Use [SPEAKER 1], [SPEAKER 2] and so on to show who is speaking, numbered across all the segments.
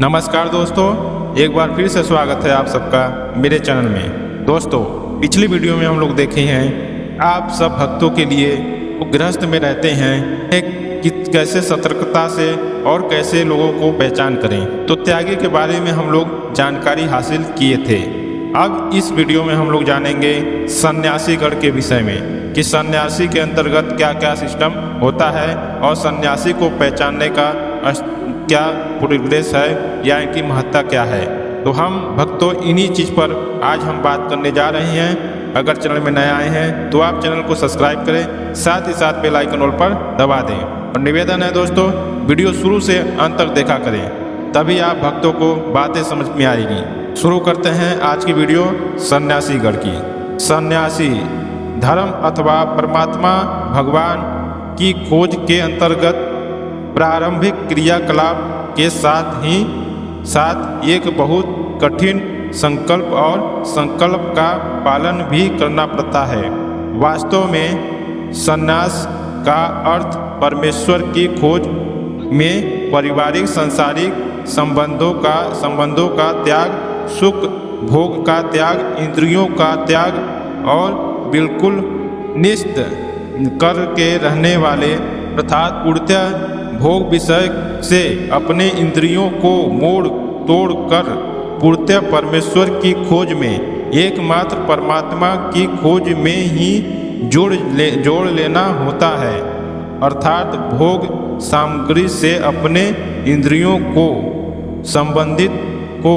[SPEAKER 1] नमस्कार दोस्तों, एक बार फिर से स्वागत है आप सबका मेरे चैनल में। दोस्तों, पिछली वीडियो में हम लोग देखे हैं आप सब भक्तों के लिए गृहस्थ में रहते हैं कि कैसे सतर्कता से और कैसे लोगों को पहचान करें। तो त्यागी के बारे में हम लोग जानकारी हासिल किए थे। अब इस वीडियो में हम लोग जानेंगे सन्यासी गण के विषय में कि सन्यासी के अंतर्गत क्या क्या सिस्टम होता है और सन्यासी को पहचानने का क्या प्रोग्रेस है या इनकी महत्ता क्या है। तो हम भक्तों इन्हीं चीज़ पर आज हम बात करने जा रहे हैं। अगर चैनल में नए आए हैं तो आप चैनल को सब्सक्राइब करें, साथ ही साथ बेल आइकन ऑल पर दबा दें। और निवेदन है दोस्तों, वीडियो शुरू से अंत तक देखा करें, तभी आप भक्तों को बातें समझ में आएगी। शुरू करते हैं आज की वीडियो सन्यासी गण की। सन्यासी धर्म अथवा परमात्मा भगवान की खोज के अंतर्गत प्रारंभिक क्रियाकलाप के साथ एक बहुत कठिन संकल्प और संकल्प का पालन भी करना पड़ता है। वास्तव में सन्यास का अर्थ परमेश्वर की खोज में पारिवारिक सांसारिक संबंधों का त्याग, सुख भोग का त्याग, इंद्रियों का त्याग और बिल्कुल निस्त करके रहने वाले अर्थात पूर्णतः भोग विषय से अपने इंद्रियों को मोड़ तोड़ कर पूर्णतः परमेश्वर की खोज में, एकमात्र परमात्मा की खोज में ही जोड़ लेना होता है। अर्थात भोग सामग्री से अपने इंद्रियों को संबंधित को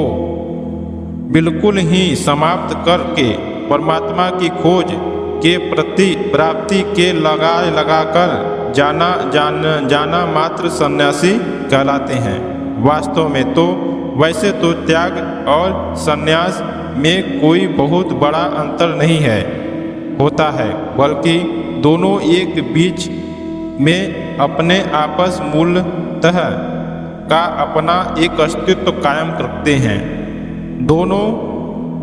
[SPEAKER 1] बिल्कुल ही समाप्त करके परमात्मा की खोज के प्रति प्राप्ति के लगाकर जाना मात्र सन्यासी कहलाते हैं। वास्तव में तो वैसे तो त्याग और सन्यास में कोई बहुत बड़ा अंतर नहीं होता है, बल्कि दोनों एक बीच में अपने आपस मूलतः का अपना एक अस्तित्व कायम रखते हैं। दोनों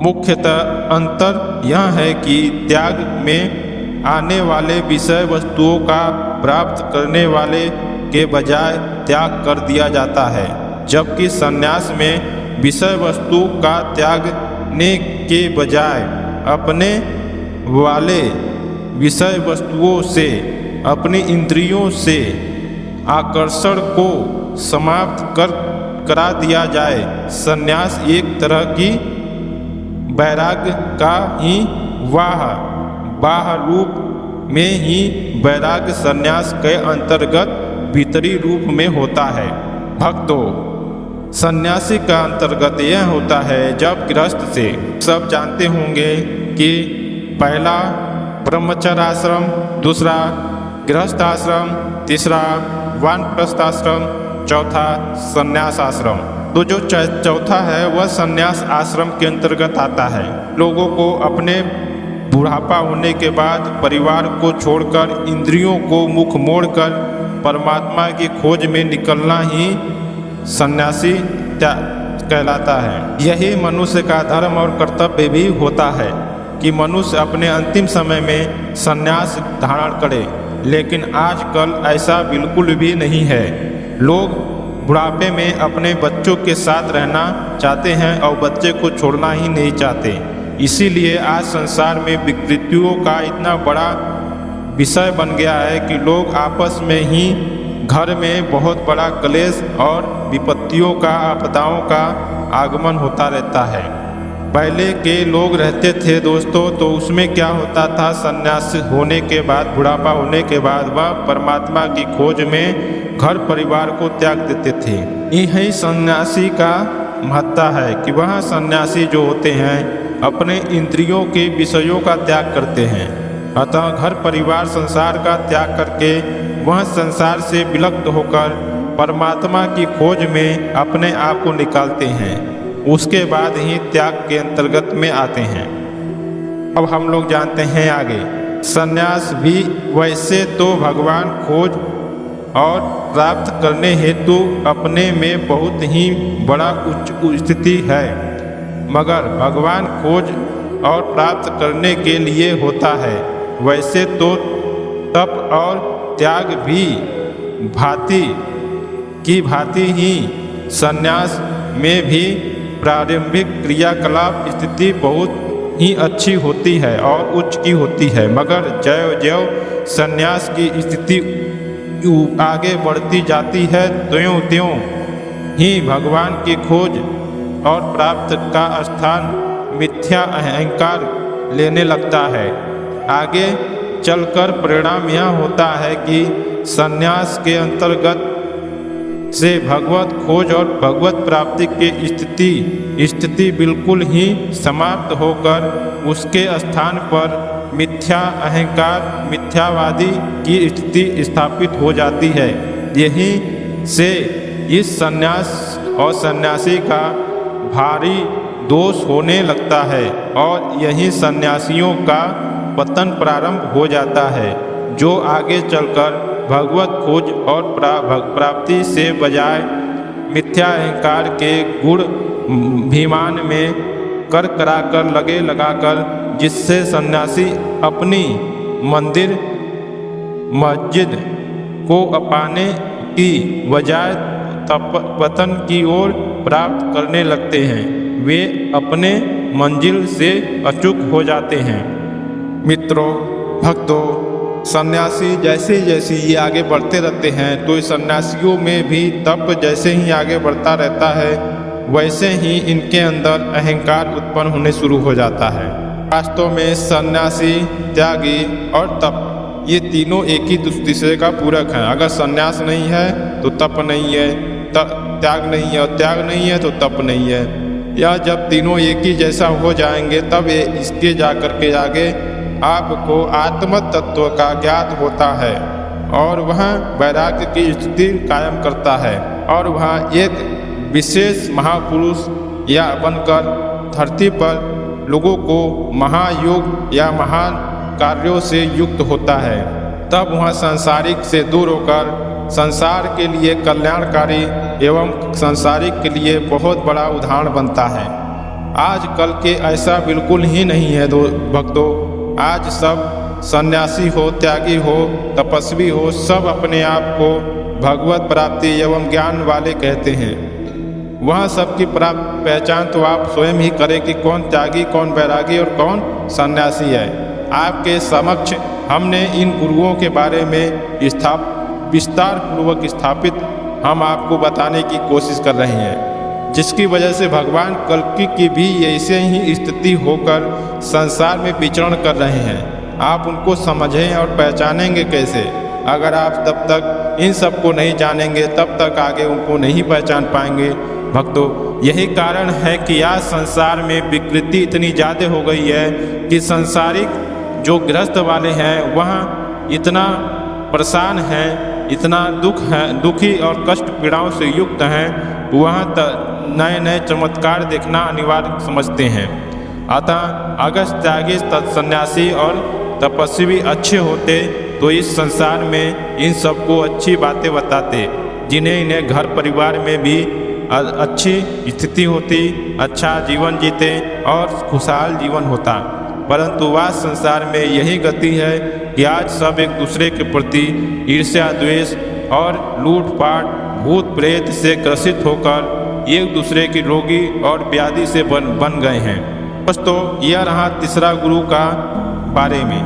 [SPEAKER 1] मुख्यतः अंतर यह है कि त्याग में आने वाले विषय वस्तुओं का प्राप्त करने वाले के बजाय त्याग कर दिया जाता है, जबकि सन्यास में विषय वस्तु का त्यागने के बजाय अपने वाले विषय वस्तुओं से अपनी इंद्रियों से आकर्षण को समाप्त करा दिया जाए। सन्यास एक तरह की वैराग्य का ही बाह्य रूप में ही वैराग्य सन्यास के अंतर्गत भीतरी रूप में होता है। भक्तों, सन्यासी का अंतर्गत यह होता है जब गृहस्थ से सब जानते होंगे कि पहला ब्रह्मचर्य आश्रम, दूसरा गृहस्थ आश्रम, तीसरा वानप्रस्थ आश्रम, चौथा सन्यास आश्रम। तो जो चौथा है वह सन्यास आश्रम के अंतर्गत आता है। लोगों को अपने बुढ़ापा होने के बाद परिवार को छोड़कर इंद्रियों को मुख मोड़कर परमात्मा की खोज में निकलना ही सन्यासी कहलाता है। यही मनुष्य का धर्म और कर्तव्य भी होता है कि मनुष्य अपने अंतिम समय में सन्यास धारण करे, लेकिन आजकल ऐसा बिल्कुल भी नहीं है। लोग बुढ़ापे में अपने बच्चों के साथ रहना चाहते हैं और बच्चे को छोड़ना ही नहीं चाहते। इसीलिए आज संसार में विकृतियों का इतना बड़ा विषय बन गया है कि लोग आपस में ही घर में बहुत बड़ा क्लेश और विपत्तियों का, आपदाओं का आगमन होता रहता है। पहले के लोग रहते थे दोस्तों, तो उसमें क्या होता था, सन्यास होने के बाद, बुढ़ापा होने के बाद वह परमात्मा की खोज में घर परिवार को त्याग देते थे। यही सन्यासी का महत्ता है कि वह सन्यासी जो होते हैं अपने इंद्रियों के विषयों का त्याग करते हैं। अतः घर परिवार संसार का त्याग करके वह संसार से विलुप्त होकर परमात्मा की खोज में अपने आप को निकालते हैं। उसके बाद ही त्याग के अंतर्गत में आते हैं। अब हम लोग जानते हैं आगे। सन्यास भी वैसे तो भगवान खोज और प्राप्त करने हेतु अपने में बहुत ही बड़ा उच्च स्थिति है, मगर भगवान खोज और प्राप्त करने के लिए होता है। वैसे तो तप और त्याग भी भांति ही संन्यास में भी प्रारंभिक क्रियाकलाप स्थिति बहुत ही अच्छी होती है और उच्च की होती है, मगर ज्यों ज्यों संन्यास की स्थिति आगे बढ़ती जाती है त्यों त्यों ही भगवान की खोज और प्राप्त का स्थान मिथ्या अहंकार लेने लगता है। आगे चलकर परिणाम यह होता है कि संन्यास के अंतर्गत से भगवत खोज और भगवत प्राप्ति की स्थिति बिल्कुल ही समाप्त होकर उसके स्थान पर मिथ्या अहंकार मिथ्यावादी की स्थिति स्थापित हो जाती है। यही से इस संन्यास और सन्यासी का भारी दोष होने लगता है और यही सन्यासियों का पतन प्रारंभ हो जाता है, जो आगे चलकर भगवत खोज और प्राप्ति से बजाय मिथ्या अहंकार के गुण अभिमान में कर कराकर लगे लगाकर, जिससे सन्यासी अपनी मंदिर मस्जिद को अपाने की बजाय पतन की ओर प्राप्त करने लगते हैं। वे अपने मंजिल से अचूक हो जाते हैं। मित्रों, भक्तों, सन्यासी जैसे जैसे ये आगे बढ़ते रहते हैं तो इस सन्यासियों में भी तप जैसे ही आगे बढ़ता रहता है वैसे ही इनके अंदर अहंकार उत्पन्न होने शुरू हो जाता है। वास्तव में सन्यासी, त्यागी और तप ये तीनों एक ही दूसरे का पूरक हैं। अगर सन्यास नहीं है तो तप नहीं है, त्याग नहीं है और त्याग नहीं है तो तप नहीं है। या जब तीनों एक ही जैसा हो जाएंगे तब ये इसके जाकर के आगे आपको आत्म तत्व का ज्ञात होता है और वह वैराग्य की स्थिति कायम करता है और वह एक विशेष महापुरुष या बनकर धरती पर लोगों को महायोग या महान कार्यों से युक्त होता है। तब वह सांसारिक से दूर होकर संसार के लिए कल्याणकारी एवं सांसारिक के लिए बहुत बड़ा उदाहरण बनता है। आज कल के ऐसा बिल्कुल ही नहीं है भक्तों। आज सब सन्यासी हो, त्यागी हो, तपस्वी हो, सब अपने आप को भगवत प्राप्ति एवं ज्ञान वाले कहते हैं। वह सबकी पहचान तो आप स्वयं ही करें कि कौन त्यागी, कौन वैरागी और कौन सन्यासी है। आपके समक्ष हमने इन गुरुओं के बारे में विस्तार पूर्वक स्थापित हम आपको बताने की कोशिश कर रहे हैं, जिसकी वजह से भगवान कल्कि की भी ऐसे ही स्थिति होकर संसार में विचरण कर रहे हैं। आप उनको समझें और पहचानेंगे कैसे? अगर आप तब तक इन सबको नहीं जानेंगे तब तक आगे उनको नहीं पहचान पाएंगे। भक्तों, यही कारण है कि आज संसार में विकृति इतनी ज़्यादा हो गई है कि संसारिक जो गृहस्थ वाले हैं वह इतना परेशान हैं, इतना दुखी और कष्ट पीड़ाओं से युक्त हैं, वह नए नए चमत्कार देखना अनिवार्य समझते हैं। अतः अगर त्यागी, सन्यासी और तपस्वी अच्छे होते तो इस संसार में इन सबको अच्छी बातें बताते, जिन्हें इन्हें घर परिवार में भी अच्छी स्थिति होती, अच्छा जीवन जीते और खुशहाल जीवन होता। परंतु वह संसार में यही गति है कि आज सब एक दूसरे के प्रति ईर्ष्या, द्वेष और लूटपाट, भूत प्रेत से ग्रसित होकर एक दूसरे की रोगी और व्याधि से बन गए हैं। दोस्तों, यह रहा तीसरा गुरु का बारे में।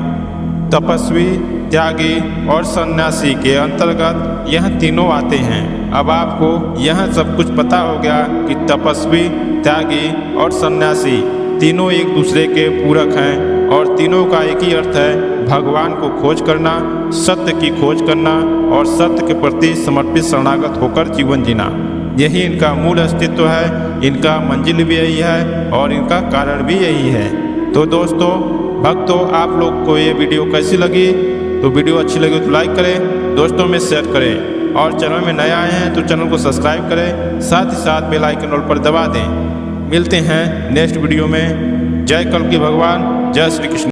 [SPEAKER 1] तपस्वी, त्यागी और सन्यासी के अंतर्गत यह तीनों आते हैं। अब आपको यह सब कुछ पता हो गया कि तपस्वी, त्यागी और सन्यासी तीनों एक दूसरे के पूरक हैं और तीनों का एक ही अर्थ है भगवान को खोज करना, सत्य की खोज करना और सत्य के प्रति समर्पित शरणागत होकर जीवन जीना। यही इनका मूल अस्तित्व है, इनका मंजिल भी यही है और इनका कारण भी यही है। तो दोस्तों, भक्तों, आप लोग को ये वीडियो कैसी लगी? तो वीडियो अच्छी लगी तो लाइक करें, दोस्तों में शेयर करें और चैनल में नए आए हैं तो चैनल को सब्सक्राइब करें, साथ ही साथ बेल आइकन ऑल पर दबा दें। मिलते हैं नेक्स्ट वीडियो में। जय कल्कि भगवान, जय श्री कृष्ण।